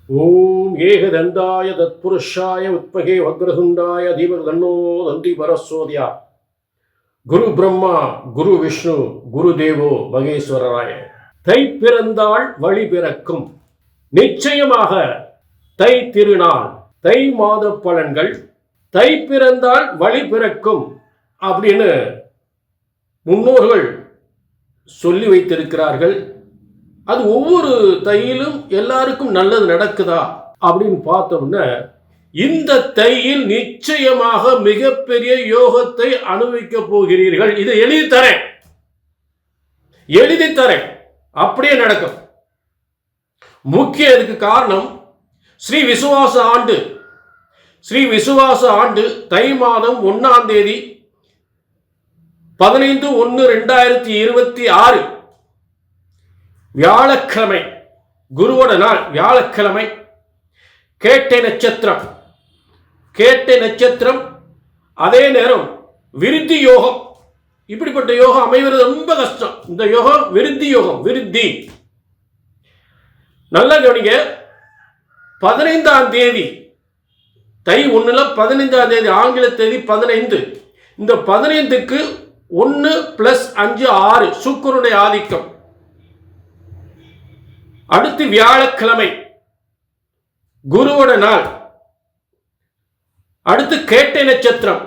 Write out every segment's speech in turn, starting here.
ஓம் ஏகதண்டாய தத்புருஷாய உத்மகே வக்ரதுண்டாய தீமர் தன்னோ தந்தி பரஸ்வோதியா. குரு பிரம்மா குரு விஷ்ணு குரு தேவோ மகேஸ்வரராய. தை பிறந்தால் வழி பிறக்கும். நிச்சயமாக தை திருநாள், தை மாத பலன்கள், தை பிறந்தால் வழி பிறக்கும் அப்படின்னு முன்னோர்கள் சொல்லி வைத்திருக்கிறார்கள். அது ஒவ்வொரு தையிலும் எல்லாருக்கும் நல்லது நடக்குதா அப்படின்னு பார்த்தோம்னா, இந்த தையில் நிச்சயமாக மிகப்பெரிய யோகத்தை அனுபவிக்க போகிறீர்கள். இதை எழுதி தரேன், அப்படியே நடக்கும். முக்கிய இதுக்கு காரணம் ஸ்ரீ விசுவாச ஆண்டு தை மாதம் 1ஆம் தேதி 15/1/2026 வியாழக்கிழமை, குருவோட நாள் வியாழக்கிழமை. கேட்டை நட்சத்திரம், அதே நேரம் விருத்தி யோகம். இப்படிப்பட்ட யோகம் அமைவது ரொம்ப கஷ்டம். இந்த யோகம் விருத்தி யோகம். நல்லா கவனிங்க. 15ஆம் தேதி தை 1ல் 15ஆம் தேதி ஆங்கில தேதி 15. இந்த 15க்கு 1 + 5 6 சுக்கிரனுடைய ஆதிக்கம். அடுத்து வியாழக்கிழமை குருவோட நாள். அடுத்து கேட்டை நட்சத்திரம்,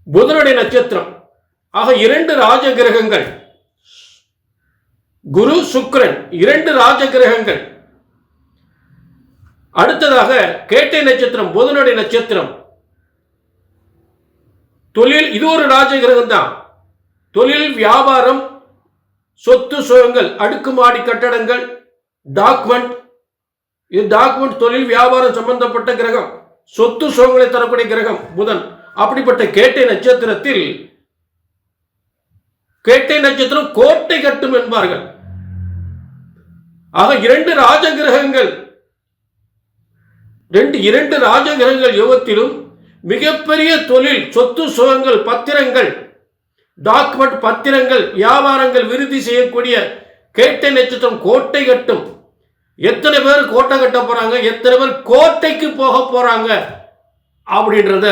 புதனுடைய நட்சத்திரம். ஆக 2 ராஜ கிரகங்கள், குரு சுக்கிரன், 2 ராஜ கிரகங்கள். அடுத்ததாக கேட்டை நட்சத்திரம், புதனுடைய நட்சத்திரம். தொழில், இது ஒரு ராஜ கிரகம் தான். தொழில், வியாபாரம், சொத்து சுகங்கள், அடுக்குமாடி கட்டடங்கள், டாக்குமெண்ட். இது டாக்குமெண்ட், தொழில், வியாபாரம் சம்பந்தப்பட்ட கிரகம். சொத்து சுகங்களை தரக்கூடிய கிரகம் புதன். அப்படிப்பட்ட கேட்டை நட்சத்திரத்தில், கேட்டை நட்சத்திரம் கோட்டை கட்டும் என்பார்கள். ஆக 2 ராஜகிரகங்கள், 2 ராஜகிரகங்கள் யோகத்திலும் மிகப்பெரிய தொழில், சொத்து சுகங்கள், பத்திரங்கள், டாக்குமெண்ட், பத்திரங்கள், வியாபாரங்கள் விருத்தி செய்யக்கூடிய கேட்டை நட்சத்திரம் கோட்டை கட்டும். எத்தனை பேர் கோட்டை கட்ட போறாங்க, எத்தனை பேர் கோட்டைக்கு போக போறாங்க அப்படின்றத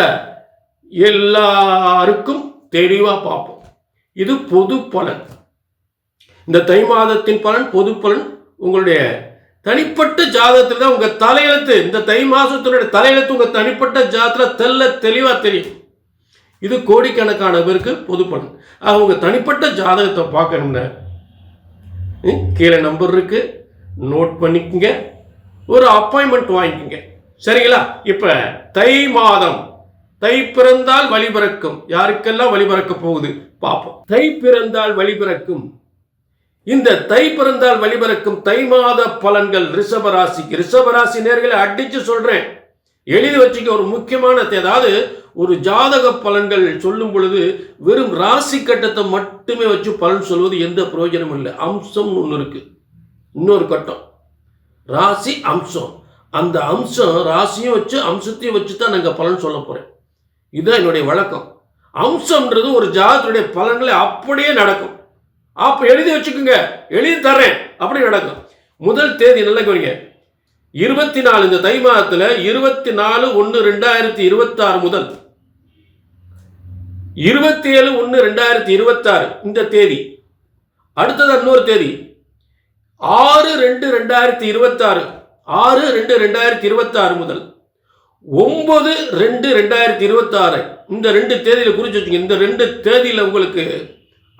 எல்லாருக்கும் தெளிவா பார்ப்போம். இது பொது பலன். இந்த தை மாதத்தின் பலன் பொது பலன். உங்களுடைய தனிப்பட்ட ஜாதகத்தில் தான் உங்க தலையெழுத்து, இந்த தை மாசத்தினுடைய தலையெழுத்து உங்க தனிப்பட்ட ஜாதகத்தில் தெளிவா தெரியும். இது கோடிக்கணக்கான பேருக்கு பொது பலன். அவங்க தனிப்பட்ட ஜாதகத்தை பார்க்கணும்னா கீழே நம்பர் இருக்கு, நோட் பண்ணிக்கங்க, ஒரு அப்பாயின்மெண்ட் வாங்கிக்கங்க. சரிங்களா? இப்ப தை மாதம், தை பிறந்தால் வழி பிறக்கும். யாருக்கெல்லாம் வழி பிறக்க போகுது பார்ப்போம். தை பிறந்தால் வழி பிறக்கும். இந்த தை பிறந்தால் வழி பிறக்கும் தை மாத பலன்கள் ரிஷபராசி நேர்களை அடிச்சு சொல்றேன், எழுதி வச்சுக்க. ஒரு முக்கியமான, அதாவது ஒரு ஜாதக பலன்கள் சொல்லும் பொழுது வெறும் ராசி கட்டத்தை மட்டுமே வச்சு பலன் சொல்வது எந்த பிரயோஜனமும் இல்லை. அம்சம் ஒன்று இருக்கு, இன்னொரு கட்டம் ராசி அம்சம். அந்த அம்சம் ராசியும் வச்சு அம்சத்தையும் வச்சு தான் நாங்கள் பலன் சொல்ல போறேன். இதுதான் என்னுடைய வழக்கம். அம்சம்ன்றது ஒரு ஜாதகத்துடைய பலன்களை அப்படியே நடக்கும். அப்ப எழுதி வச்சுக்கோங்க, எழுதி தர்றேன், அப்படி நடக்கும். முதல் தேதி நல்லா கவனிங்க. 24, இந்த தை மாதத்தில் 24/1/2026 முதல் 27/1/2026 இந்த தேதி. அடுத்தது இன்னொரு தேதி 6/2/2026, 6/2/2026 முதல் 9/2/2026 இந்த 2 தேதியில குறிச்சு வச்சுங்க. இந்த 2 தேதியில உங்களுக்கு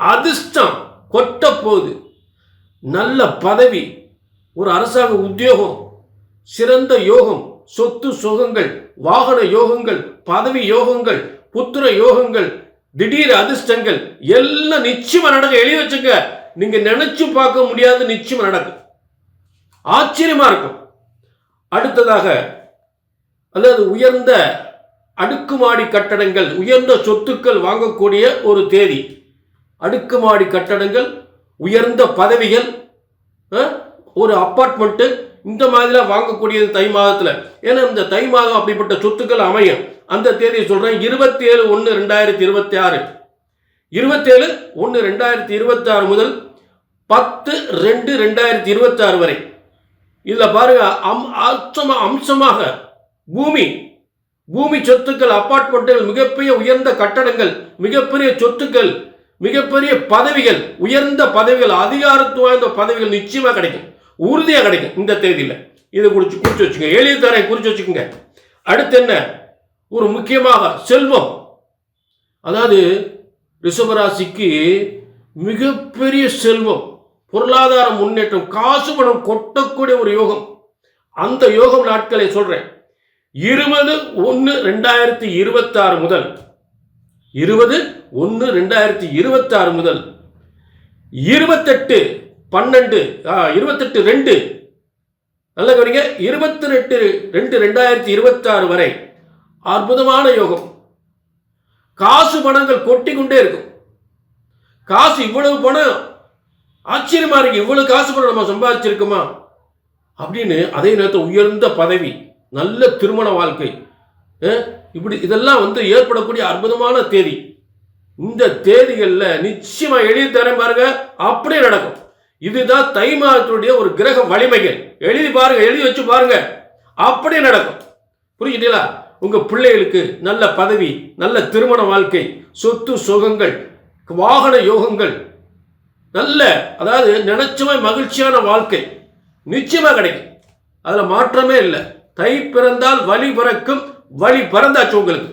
அதிர்ஷ்டம் கொட்ட போகுது. நல்ல பதவி, ஒரு அரசாங்க உத்தியோகம், சிறந்த யோகம், சொத்து சுகங்கள், வாகன யோகங்கள், பதவி யோகங்கள், புத்திர யோகங்கள், திடீர் அதிர்ஷ்டங்கள் எல்லாம் நிச்சயமா நடக்க. எழுதி வச்சுங்க. நீங்க நினைச்சு பார்க்க முடியாது, நிச்சயமா நடக்கும். ஆச்சரியமா இருக்கும். அடுத்ததாக, அதாவது உயர்ந்த அடுக்குமாடி கட்டடங்கள், உயர்ந்த சொத்துக்கள் வாங்கக்கூடிய ஒரு தேதி. அடுக்குமாடி கட்டடங்கள், உயர்ந்த பதவிகள், ஒரு அப்பார்ட்மெண்ட், இந்த மாதிரிலாம் வாங்கக்கூடியது தை மாதத்தில். ஏன்னா இந்த தை மாதம் அப்படிப்பட்ட சொத்துக்கள் அமையும். அந்த தேதியை சொல்றேன். 27/1/2026, 27/1/2026 முதல் 10/2/2026 வரை. இதுல பாருங்க அம்சமாக பூமி பூமி சொத்துக்கள், அபார்ட்மெண்ட்டுகள், மிகப்பெரிய உயர்ந்த கட்டடங்கள், மிகப்பெரிய சொத்துக்கள், மிகப்பெரிய பதவிகள், உயர்ந்த பதவிகள், அதிகாரத்துவ வாய்ந்த பதவிகள் நிச்சயமா கிடைக்கும், உறுதியா கிடைக்கும் இந்த தேதியில. இதை குறிச்சு வச்சுக்கோங்க, எளியதாரை குறிச்சு வச்சுக்கோங்க. அடுத்து என்ன, ஒரு முக்கியமாக செல்வம். அதாவது ரிஷபராசிக்கு மிகப்பெரிய செல்வம், பொருளாதார முன்னேற்றம், காசு பணம் கொட்டக்கூடிய ஒரு யோகம். அந்த யோகம் நாட்களை சொல்றேன். 20/1/2026 முதல் 20/1/2026 முதல் 28/2 நல்ல கவனிங்க, 28/2/2026 வரை அற்புதமான யோகம். காசு பணங்கள் கொட்டி கொண்டே இருக்கும். காசு இவ்வளவு பணம், ஆச்சரியமா இருக்கு, இவ்வளவு காசு பணம் நம்ம சம்பாதிச்சிருக்குமா அப்படின்னு. அதே நேரத்தில் உயர்ந்த பதவி, நல்ல திருமண வாழ்க்கை, இப்படி இதெல்லாம் ஏற்படக்கூடிய அற்புதமான தேதி. இந்த தேதிகளில் நிச்சயமா எழுதி தரேன் பாருங்க, அப்படியே நடக்கும். இதுதான் தை மாதத்துடைய ஒரு கிரக வலிமைகள். எழுதி பாருங்க, எழுதி வச்சு பாருங்க, அப்படியே நடக்கும். புரிஞ்சுட்டீங்களா? உங்க பிள்ளைகளுக்கு நல்ல பதவி, நல்ல திருமண வாழ்க்கை, சொத்து சுகங்கள், வாகன யோகங்கள், நல்ல அதாவது நினைச்சமே மகிழ்ச்சியான வாழ்க்கை நிச்சயமா கிடைக்கும். அதுல மாற்றமே இல்லை. தை பிறந்தால் வழி பிறக்கும், வழி பிறந்தாச்சு உங்களுக்கு.